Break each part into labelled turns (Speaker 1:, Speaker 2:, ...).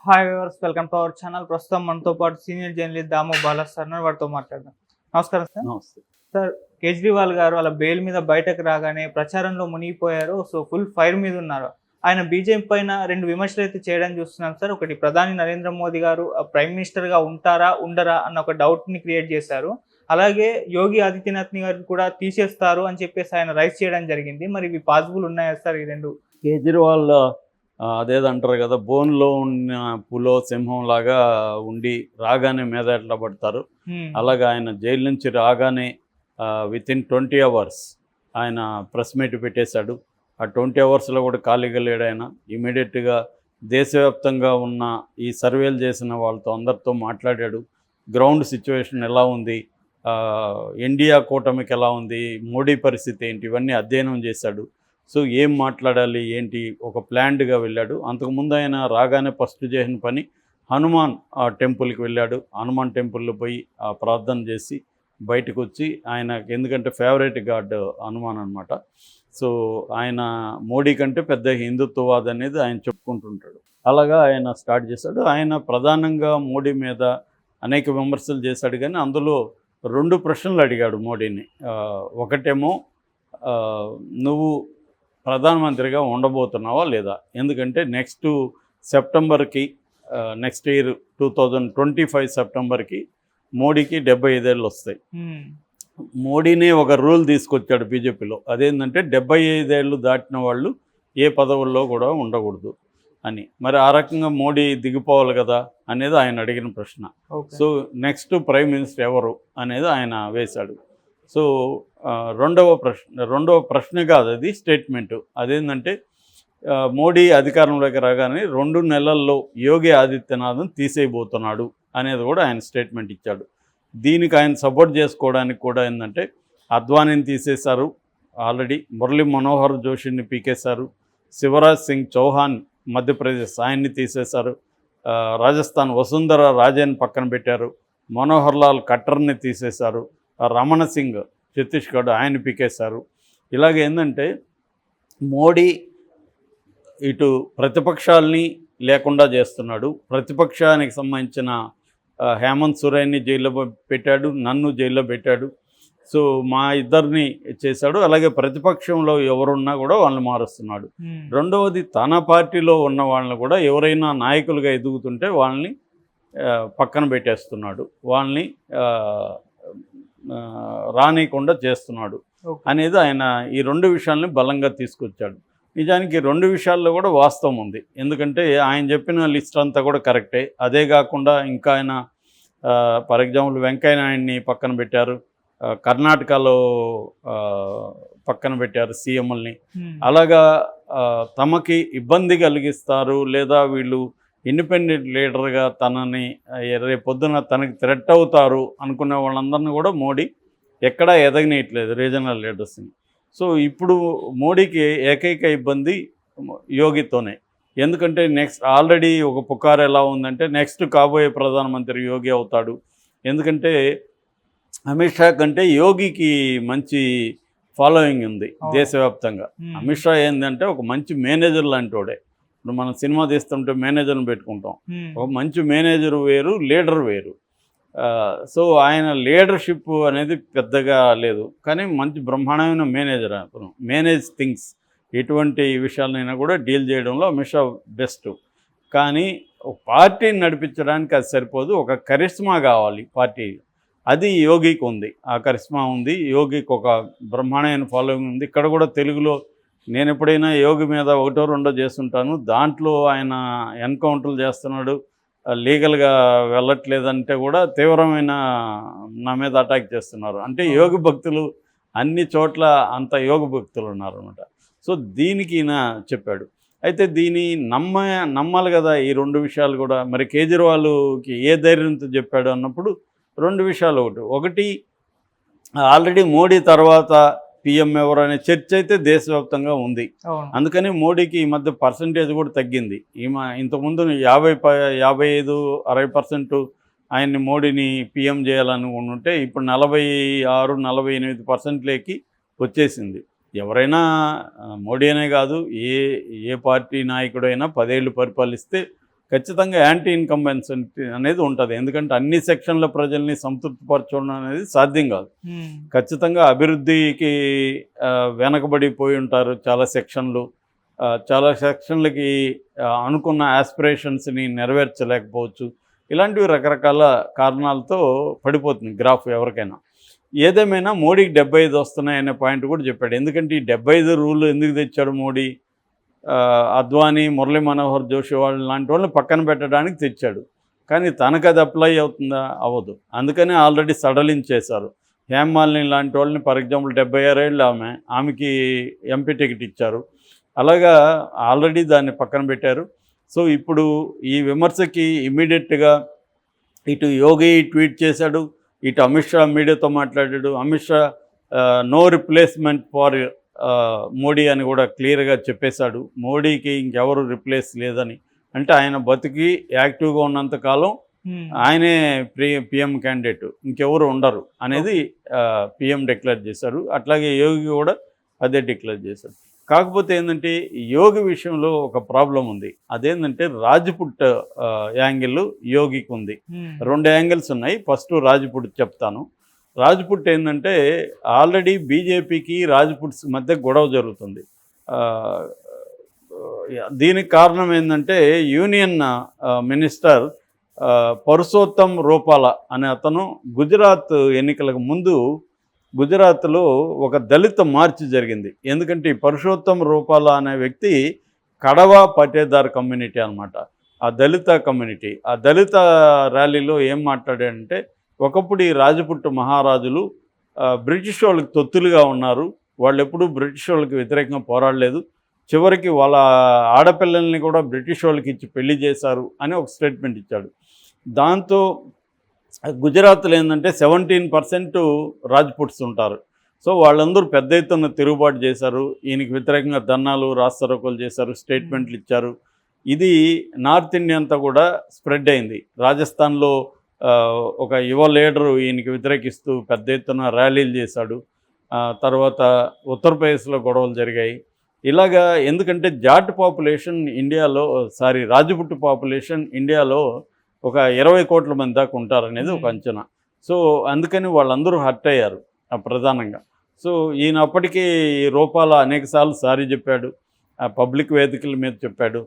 Speaker 1: Hi viewers, welcome to our channel. ప్రస్తుతం మనతో పాటు సీనియర్ జర్నలిస్ట్ దాము బాలా సార్ ఉన్నారు. వారితో మాట్లాడదాం. నమస్కారం సార్.
Speaker 2: నమస్తే.
Speaker 1: సార్, కేజ్రీవాల్ గారు అలా బెయిల్ మీద బయటకు రాగానే ప్రచారంలో మునిగిపోయారు. సో ఫుల్ ఫైర్ మీద ఉన్నారు. ఆయన బీజేపీ పైన రెండు విమర్శలు అయితే చేయడం చూస్తున్నాం సార్. ఒకటి, ప్రధాని నరేంద్ర మోదీ గారు ప్రైమ్ మినిస్టర్ గా ఉంటారా ఉండరా అన్న ఒక డౌట్ ని క్రియేట్ చేశారు. అలాగే యోగి ఆదిత్యనాథ్ గారిని కూడా తీసేస్తారు అని చెప్పేసి ఆయన రైస్ చేయడం జరిగింది. మరి ఇవి పాసిబుల్ ఉన్నాయా సార్ ఈ రెండు?
Speaker 2: కేజ్రీవాల్ అదేదంటారు కదా, బోన్లో ఉన్న పులో సింహం లాగా ఉండి రాగానే మీద ఎట్లా పడతారు, అలాగా ఆయన జైలు నుంచి రాగానే వితిన్ 20 hours ఆయన ప్రెస్ మీట్ పెట్టేశాడు. ఆ 20 hours కూడా ఖాళీగా లేడు ఆయన. ఇమీడియట్గా దేశవ్యాప్తంగా ఉన్న ఈ సర్వేలు చేసిన వాళ్ళతో అందరితో మాట్లాడాడు. గ్రౌండ్ సిచ్యువేషన్ ఎలా ఉంది, ఇండియా కూటమికి ఎలా ఉంది, మోడీ పరిస్థితి ఏంటి, ఇవన్నీ అధ్యయనం చేశాడు. సో ఏం మాట్లాడాలి ఏంటి ఒక ప్లాన్డ్గా వెళ్ళాడు. అంతకుముందు ఆయన రాగానే ఫస్ట్ చేసిన పని హనుమాన్ టెంపుల్కి వెళ్ళాడు. హనుమాన్ టెంపుల్లో పోయి ప్రార్థన చేసి బయటకు వచ్చి, ఆయనకి ఎందుకంటే ఫేవరెట్ గాడ్ హనుమాన్ అనమాట. సో ఆయన మోడీ కంటే పెద్ద హిందుత్వవాది అనేది ఆయన చెప్పుకుంటుంటాడు. అలాగా ఆయన స్టార్ట్ చేశాడు. ఆయన ప్రధానంగా మోడీ మీద అనేక విమర్శలు చేశాడు, కానీ అందులో 2 ప్రశ్నలు అడిగాడు మోడీని. ఒకటేమో, నువ్వు ప్రధానమంత్రిగా ఉండబోతున్నావా లేదా, ఎందుకంటే నెక్స్ట్ సెప్టెంబర్కి, నెక్స్ట్ ఇయర్ 2025 సెప్టెంబర్కి మోడీకి 75 ఏళ్ళు వస్తాయి. మోడీనే ఒక రూల్ తీసుకొచ్చాడు బీజేపీలో. అదేంటంటే 75 ఏళ్ళు దాటిన వాళ్ళు ఏ పదవుల్లో కూడా ఉండకూడదు అని. మరి ఆ రకంగా మోడీ దిగిపోవాలి కదా అనేది ఆయన అడిగిన ప్రశ్న. సో నెక్స్ట్ ప్రైమ్ మినిస్టర్ ఎవరు అనేది ఆయన వేశాడు. సో రెండవ ప్రశ్న కాదు, అది స్టేట్మెంటు. అదేంటంటే మోడీ అధికారంలోకి రాగానే 2 నెలల్లో యోగి ఆదిత్యనాథ్ను తీసేయబోతున్నాడు అనేది కూడా ఆయన స్టేట్మెంట్ ఇచ్చాడు. దీనికి ఆయన సపోర్ట్ చేసుకోవడానికి కూడా ఏంటంటే, అద్వానీని తీసేశారు ఆల్రెడీ, మురళీ మనోహర్ జోషిని పీకేశారు, శివరాజ్ సింగ్ చౌహాన్ మధ్యప్రదేశ్ ఆయన్ని తీసేశారు, రాజస్థాన్ వసుంధర రాజేని పక్కన పెట్టారు, మనోహర్ లాల్ ఖట్టర్ని తీసేశారు, రమణ సింగ్ ఛత్తీస్గఢ్ ఆయన పీకేశారు. ఇలాగ ఏంటంటే మోడీ ఇటు ప్రతిపక్షాలని లేకుండా చేస్తున్నాడు. ప్రతిపక్షానికి సంబంధించిన హేమంత్ సోరెన్ని జైల్లో పెట్టాడు, నన్ను జైల్లో పెట్టాడు. సో మా ఇద్దరిని చేశాడు. అలాగే ప్రతిపక్షంలో ఎవరున్నా కూడా వాళ్ళని మారుస్తున్నాడు. రెండవది, తన పార్టీలో ఉన్న వాళ్ళని కూడా ఎవరైనా నాయకులుగా ఎదుగుతుంటే వాళ్ళని పక్కన పెట్టేస్తున్నాడు, వాళ్ళని రానియకుండా చేస్తున్నాడు అనేది ఆయన ఈ 2 విషయాలని బలంగా తీసుకొచ్చాడు. నిజానికి 2 విషయాల్లో కూడా వాస్తవం ఉంది. ఎందుకంటే ఆయన చెప్పిన లిస్ట్ అంతా కూడా కరెక్టే. అదే కాకుండా ఇంకా ఆయన ఫర్ ఎగ్జాంపుల్ వెంకయ్య నాయుడిని పక్కన పెట్టారు, కర్ణాటకలో పక్కన పెట్టారు సీఎంలని. అలాగా తమకి ఇబ్బంది కలిగిస్తారు లేదా వీళ్ళు ఇండిపెండెంట్ లీడర్గా తనని రేపొద్దున తనకి థ్రెట్ అవుతారు అనుకునే వాళ్ళందరినీ కూడా మోడీ ఎక్కడా ఎదగనీయట్లేదు, రీజనల్ లీడర్స్ని. సో ఇప్పుడు మోడీకి ఏకైక ఇబ్బంది యోగితోనే. ఎందుకంటే నెక్స్ట్ ఆల్రెడీ ఒక పుకారు ఎలా ఉందంటే, నెక్స్ట్ కాబోయే ప్రధానమంత్రి యోగి అవుతాడు. ఎందుకంటే అమిత్ షా కంటే యోగికి మంచి ఫాలోయింగ్ ఉంది దేశవ్యాప్తంగా. అమిత్ షా ఏంటంటే ఒక మంచి మేనేజర్ లాంటి వాడే. ఇప్పుడు మనం సినిమా తీస్తుంటే మేనేజర్ని పెట్టుకుంటాం. ఒక మంచి మేనేజర్ వేరు, లీడర్ వేరు. సో ఆయన లీడర్షిప్ అనేది పెద్దగా లేదు, కానీ మంచి బ్రహ్మాండమైన మేనేజర్. మేనేజ్ థింగ్స్, ఎటువంటి విషయాలైనా కూడా డీల్ చేయడంలో అమిత్ షా బెస్ట్. కానీ ఒక పార్టీని నడిపించడానికి అది సరిపోదు, ఒక కరిష్మా కావాలి పార్టీ. అది యోగికి ఉంది, ఆ కరిష్మా ఉంది. యోగికి ఒక బ్రహ్మాండమైన ఫాలోయింగ్ ఉంది. ఇక్కడ కూడా తెలుగులో నేను ఎప్పుడైనా యోగి మీద 1 or 2 చేస్తుంటాను. దాంట్లో ఆయన ఎన్కౌంటర్లు చేస్తున్నాడు, లీగల్గా వెళ్ళట్లేదంటే కూడా తీవ్రమైన నా మీద అటాక్ చేస్తున్నారు. అంటే యోగి భక్తులు అన్ని చోట్ల అంత యోగి భక్తులు ఉన్నారనమాట. సో దీనికి ఈయన చెప్పాడు. అయితే దీన్ని నమ్మాలి కదా ఈ 2 విషయాలు కూడా. మరి కేజ్రీవాల్కి ఏ ధైర్యంతో చెప్పాడు అన్నప్పుడు 2 విషయాలు. ఒకటి ఆల్రెడీ మోడీ తర్వాత పిఎం ఎవరు అనే చర్చ అయితే దేశవ్యాప్తంగా ఉంది. అందుకని మోడీకి ఈ మధ్య పర్సంటేజ్ కూడా తగ్గింది. ఇంతకుముందు 55-60% ఆయన్ని మోడీని పిఎం చేయాలనుకుంటుంటే ఇప్పుడు 46-48%లేకి వచ్చేసింది. ఎవరైనా మోడీ అనే కాదు, ఏ పార్టీ నాయకుడైనా 10 ఏళ్ళు పరిపాలిస్తే ఖచ్చితంగా యాంటీ ఇన్కంబెన్సీ అనేది ఉంటుంది. ఎందుకంటే అన్ని సెక్షన్ల ప్రజల్ని సంతృప్తిపరచడం అనేది సాధ్యం కాదు. ఖచ్చితంగా అభివృద్ధికి వెనకబడిపోయి ఉంటారు చాలా సెక్షన్లు. చాలా సెక్షన్లకి అనుకున్న ఆస్పిరేషన్స్ని నెరవేర్చలేకపోవచ్చు. ఇలాంటివి రకరకాల కారణాలతో పడిపోతుంది గ్రాఫ్ ఎవరికైనా. ఏదేమైనా మోడీకి 75 వస్తున్నాయనే పాయింట్ కూడా చెప్పాడు. ఎందుకంటే ఈ 75 రూల్ ఎందుకు తెచ్చాడు మోడీ? అద్వానీ, మురళీ మనోహర్ జోషి వాళ్ళు లాంటి వాళ్ళని పక్కన పెట్టడానికి తెచ్చాడు. కానీ తనకు అది అప్లై అవుతుందా? అవ్వదు. అందుకనే ఆల్రెడీ సడలించేశారు. హేమాలిని లాంటి వాళ్ళని ఫర్ ఎగ్జాంపుల్ 76 ఏళ్ళు ఆమెకి ఎంపీ టికెట్ ఇచ్చారు. అలాగా ఆల్రెడీ దాన్ని పక్కన పెట్టారు. సో ఇప్పుడు ఈ విమర్శకి ఇమీడియట్గా ఇటు యోగి ట్వీట్ చేశాడు, ఇటు అమిత్ షా మీడియాతో మాట్లాడాడు. Amit Shah no replacement for Modi అని కూడా క్లియర్గా చెప్పేశాడు. మోడీకి ఇంకెవరు రిప్లేస్ లేదని. అంటే ఆయన బతికి యాక్టివ్గా ఉన్నంతకాలం ఆయనే పిఎం క్యాండిడేట్, ఇంకెవరు ఉండరు అనేది పిఎం డిక్లేర్ చేశారు. అట్లాగే యోగి కూడా అదే డిక్లేర్ చేశారు. కాకపోతే ఏంటంటే యోగి విషయంలో ఒక ప్రాబ్లం ఉంది. అదేంటంటే రాజ్పుట్ యాంగిల్ యోగికి ఉంది. 2 యాంగిల్స్ ఉన్నాయి. ఫస్ట్ రాజ్పుట్ చెప్తాను. రాజ్పుట్ ఏంటంటే ఆల్రెడీ బీజేపీకి రాజ్పుట్స్ మధ్య గొడవ జరుగుతుంది. దీనికి కారణం ఏంటంటే యూనియన్ మినిస్టర్ పరుషోత్తం రూపాల అనే అతను గుజరాత్ ఎన్నికలకు ముందు గుజరాత్లో ఒక దళిత మార్చ్ జరిగింది. ఎందుకంటే ఈ పరుషోత్తం రూపాల అనే వ్యక్తి కడవా పటేదార్ కమ్యూనిటీ అనమాట. ఆ దళిత కమ్యూనిటీ, ఆ దళిత ర్యాలీలో ఏం మాట్లాడాడంటే, ఒకప్పుడు ఈ రాజపుట్ మహారాజులు బ్రిటిష్ వాళ్ళకి తొత్తులుగా ఉన్నారు, వాళ్ళు ఎప్పుడూ బ్రిటిష్ వాళ్ళకి వ్యతిరేకంగా పోరాడలేదు, చివరికి వాళ్ళ ఆడపిల్లల్ని కూడా బ్రిటిష్ వాళ్ళకి ఇచ్చి పెళ్లి చేశారు అని ఒక స్టేట్మెంట్ ఇచ్చాడు. దాంతో గుజరాత్లో ఏంటంటే 17% రాజ్పుట్స్ ఉంటారు. సో వాళ్ళందరూ పెద్ద ఎత్తున తిరుగుబాటు చేశారు, ఈయనకి వ్యతిరేకంగా ధర్నాలు రాస్తారోకోలు చేశారు, స్టేట్మెంట్లు ఇచ్చారు. ఇది నార్త్ ఇండియా అంతా కూడా స్ప్రెడ్ అయింది. రాజస్థాన్లో ఒక యువ లీడరు ఈయనకి వ్యతిరేకిస్తూ పెద్ద ఎత్తున ర్యాలీలు చేశాడు. తర్వాత ఉత్తరప్రదేశ్లో గొడవలు జరిగాయి. ఇలాగా ఎందుకంటే జాట్ పాపులేషన్ ఇండియాలో రాజ్పుట్ పాపులేషన్ ఇండియాలో ఒక 20 కోట్ల మంది దాకా ఉంటారనేది ఒక అంచనా. సో అందుకని వాళ్ళందరూ హర్ట్ అయ్యారు ప్రధానంగా. సో ఈయన అప్పటికీ రూపాల అనేకసార్లు సారీ చెప్పాడు, పబ్లిక్ వేదికల మీద చెప్పాడు.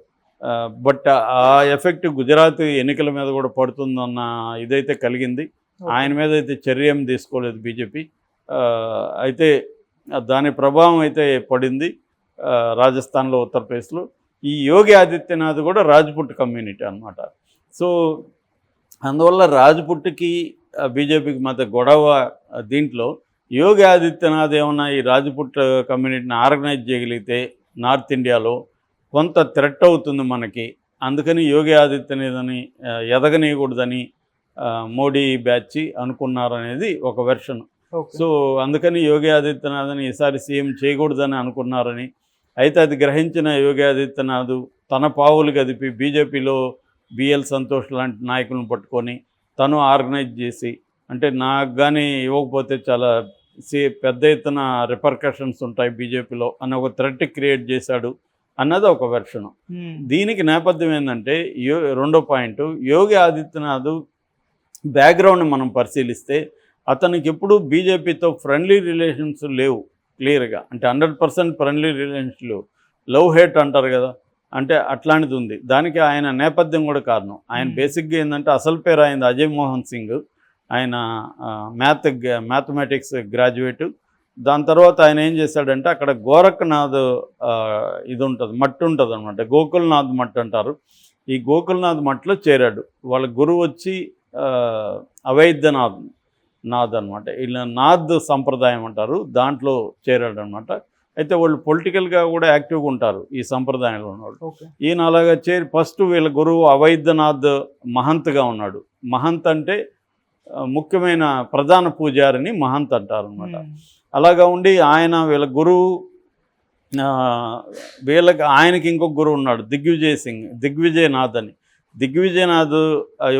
Speaker 2: బట్ ఆ ఎఫెక్ట్ గుజరాత్ ఎన్నికల మీద కూడా పడుతుందన్న ఇదైతే కలిగింది. ఆయన మీద అయితే చర్య ఏం తీసుకోలేదు బీజేపీ. అయితే దాని ప్రభావం అయితే పడింది రాజస్థాన్లో, ఉత్తరప్రదేశ్లో. ఈ యోగి ఆదిత్యనాథ్ కూడా రాజ్పుట్ కమ్యూనిటీ అనమాట. సో అందువల్ల రాజ్పుట్కి బీజేపీకి మధ్య గొడవ. దీంట్లో యోగి ఆదిత్యనాథ్ ఏమన్నా ఈ రాజ్పుట్ కమ్యూనిటీని ఆర్గనైజ్ చేయగలిగితే నార్త్ ఇండియాలో కొంత థ్రెట్ అవుతుంది మనకి. అందుకని యోగి ఆదిత్యనాథ్ని ఎదగనీయకూడదని మోడీ బ్యాచ్ అనుకున్నారనేది ఒక వెర్షన్. సో అందుకని యోగి ఆదిత్యనాథ్ని ఈసారి సీఎం చేయకూడదని అనుకున్నారని. అయితే అది గ్రహించిన యోగి ఆదిత్యనాథ్ తన పావులు కదిపి బీజేపీలో బిఎల్ సంతోష్ లాంటి నాయకులను పట్టుకొని తను ఆర్గనైజ్ చేసి, అంటే నాకు కానీ ఇవ్వకపోతే చాలా పెద్ద ఎత్తున రిపర్కషన్స్ ఉంటాయి బీజేపీలో అని ఒక థ్రెట్ క్రియేట్ చేశాడు అన్నది ఒక వెర్షను. దీనికి నేపథ్యం ఏంటంటే రెండో పాయింట్, యోగి ఆదిత్యనాథ్ బ్యాక్గ్రౌండ్ని మనం పరిశీలిస్తే అతనికి ఎప్పుడు బీజేపీతో ఫ్రెండ్లీ రిలేషన్స్ లేవు క్లియర్గా. అంటే 100% ఫ్రెండ్లీ రిలేషన్స్ లేవు. లవ్ హేట్ అంటారు కదా, అంటే అట్లాంటిది ఉంది. దానికి ఆయన నేపథ్యం కూడా కారణం. ఆయన బేసిక్గా ఏంటంటే అసలు పేరు ఆయన అజయ్ మోహన్ సింగ్. ఆయన మ్యాథమెటిక్స్ గ్రాడ్యుయేటు. దాని తర్వాత ఆయన ఏం చేశాడంటే అక్కడ గోరఖ్నాథ్ ఇది ఉంటుంది, మట్టి ఉంటుంది అనమాట, గోకుల్నాథ్ మట్టి అంటారు. ఈ గోకుల్నాథ్ మట్టిలో చేరాడు. వాళ్ళ గురువు వచ్చి అవైద్యనాథ్ అనమాట. ఇలా నాథ్ సంప్రదాయం అంటారు, దాంట్లో చేరాడు అనమాట. అయితే వాళ్ళు పొలిటికల్గా కూడా యాక్టివ్గా ఉంటారు ఈ సంప్రదాయంలో ఉన్నవాళ్ళు. ఈయన అలాగా ఫస్ట్ వీళ్ళ గురువు అవైద్యనాథ్ మహంత్గా ఉన్నాడు. మహంత్ అంటే ముఖ్యమైన ప్రధాన పూజారిని మహంత్ అంటారు అనమాట. అలాగా ఉండి ఆయన వీళ్ళ గురువు, ఆయనకి ఇంకొక గురువు ఉన్నాడు దిగ్విజయనాథ్ అని. దిగ్విజయనాథ్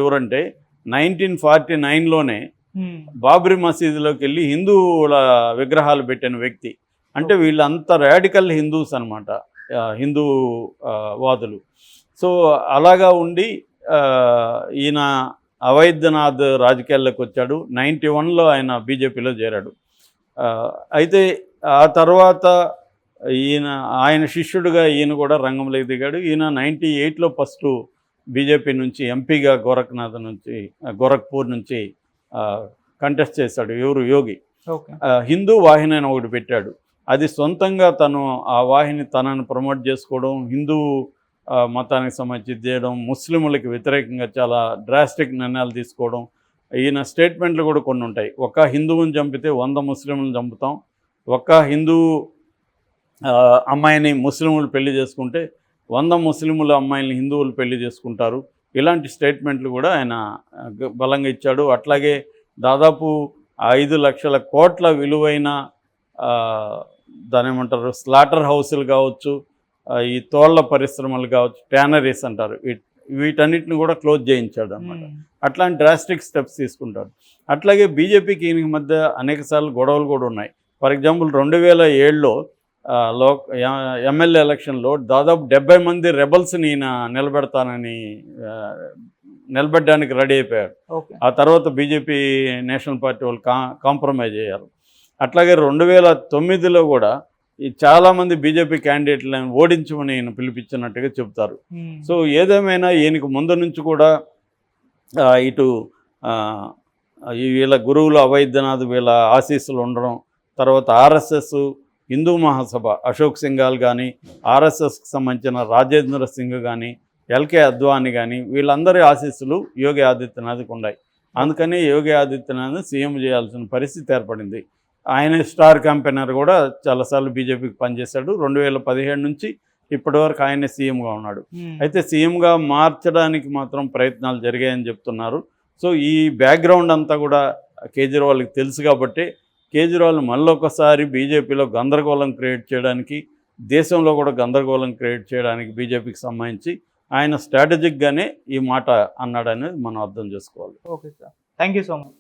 Speaker 2: ఎవరంటే 1949లోనే బాబ్రీ మసీదులోకి వెళ్ళి హిందువుల విగ్రహాలు పెట్టిన వ్యక్తి. అంటే వీళ్ళంతా రాడికల్ హిందూస్ అనమాట, హిందూ వాదులు. సో అలాగా ఉండి ఈయన అవైద్యనాథ్ రాజకీయాల్లోకి వచ్చాడు. 91లో ఆయన బీజేపీలో చేరాడు. అయితే ఆ తర్వాత ఆయన శిష్యుడిగా ఈయన కూడా రంగంలోకి దిగాడు. ఈయన 98లో ఫస్ట్ బీజేపీ నుంచి ఎంపీగా గోరఖ్పూర్ నుంచి కంటెస్ట్ చేశాడు. ఎవరు? యోగి.
Speaker 1: ఓకే.
Speaker 2: హిందూ వాహిని అని ఒకటి పెట్టాడు. అది సొంతంగా తను ఆ వాహిని తనని ప్రమోట్ చేసుకోవడం, హిందూ మతానికి సంబంధించి చేయడం, ముస్లింలకి వ్యతిరేకంగా చాలా డ్రాస్టిక్ నిర్ణయాలు తీసుకోవడం. ఈయన స్టేట్మెంట్లు కూడా కొన్ని ఉంటాయి. ఒక హిందువుని చంపితే 100 ముస్లింలను చంపుతాం, ఒక హిందూ అమ్మాయిని ముస్లింలు పెళ్లి చేసుకుంటే 100 ముస్లింల అమ్మాయిని హిందువులు పెళ్లి చేసుకుంటారు. ఇలాంటి స్టేట్మెంట్లు కూడా ఆయన బలంగా ఇచ్చాడు. అట్లాగే దాదాపు 5 లక్షల కోట్ల విలువైన దాని ఏమంటారు స్లాటర్ హౌసులు కావచ్చు, ఈ తోళ్ల పరిశ్రమలు కావచ్చు, ట్యానరీస్ అంటారు, వీటన్నిటిని కూడా క్లోజ్ చేయించాడు అన్నమాట. అట్లాంటి డ్రాస్టిక్ స్టెప్స్ తీసుకుంటాడు. అట్లాగే బీజేపీకి ఈయనకి మధ్య అనేకసార్లు గొడవలు కూడా ఉన్నాయి. ఫర్ ఎగ్జాంపుల్ 2007లో ఎమ్మెల్యే ఎలక్షన్లో దాదాపు 70 మంది రెబల్స్ని ఈయన నిలబెట్టడానికి రెడీ అయిపోయాడు. ఆ తర్వాత బీజేపీ నేషనల్ పార్టీ వాళ్ళు కాంప్రమైజ్ అయ్యారు. అట్లాగే 2009లో కూడా ఈ చాలామంది బీజేపీ క్యాండిడేట్లను ఓడించమని ఈయన పిలిపించినట్టుగా చెబుతారు. సో ఏదేమైనా ఈయనకు ముందు నుంచి కూడా ఇటు వీళ్ళ గురువులు అవైద్యనాథ్ వీళ్ళ ఆశీస్సులు ఉండడం, తర్వాత ఆర్ఎస్ఎస్, హిందూ మహాసభ అశోక్ సింఘాల్ కానీ, ఆర్ఎస్ఎస్కి సంబంధించిన రాజేంద్ర సింగ్ కానీ, ఎల్కే అద్వానీ కానీ, వీళ్ళందరి ఆశీస్సులు యోగి ఆదిత్యనాథ్కి ఉన్నాయి. అందుకని యోగి ఆదిత్యనాథ్ సీఎం చేయాల్సిన పరిస్థితి ఏర్పడింది. ఆయన స్టార్ క్యాంపెయినర్ కూడా చాలాసార్లు బీజేపీకి పనిచేశాడు. 2017 నుంచి ఇప్పటి వరకు ఆయనే సీఎంగా ఉన్నాడు. అయితే సీఎంగా మార్చడానికి మాత్రం ప్రయత్నాలు జరిగాయని చెప్తున్నారు. సో ఈ బ్యాక్గ్రౌండ్ అంతా కూడా కేజ్రీవాల్కి తెలుసు కాబట్టి కేజ్రీవాల్ మళ్ళొకసారి బీజేపీలో గందరగోళం క్రియేట్ చేయడానికి, దేశంలో కూడా గందరగోళం క్రియేట్ చేయడానికి బీజేపీకి సంబంధించి ఆయన స్ట్రాటజిక్గానే ఈ మాట అన్నాడనేది మనం అర్థం చేసుకోవాలి.
Speaker 1: Okay sir, thank you so much.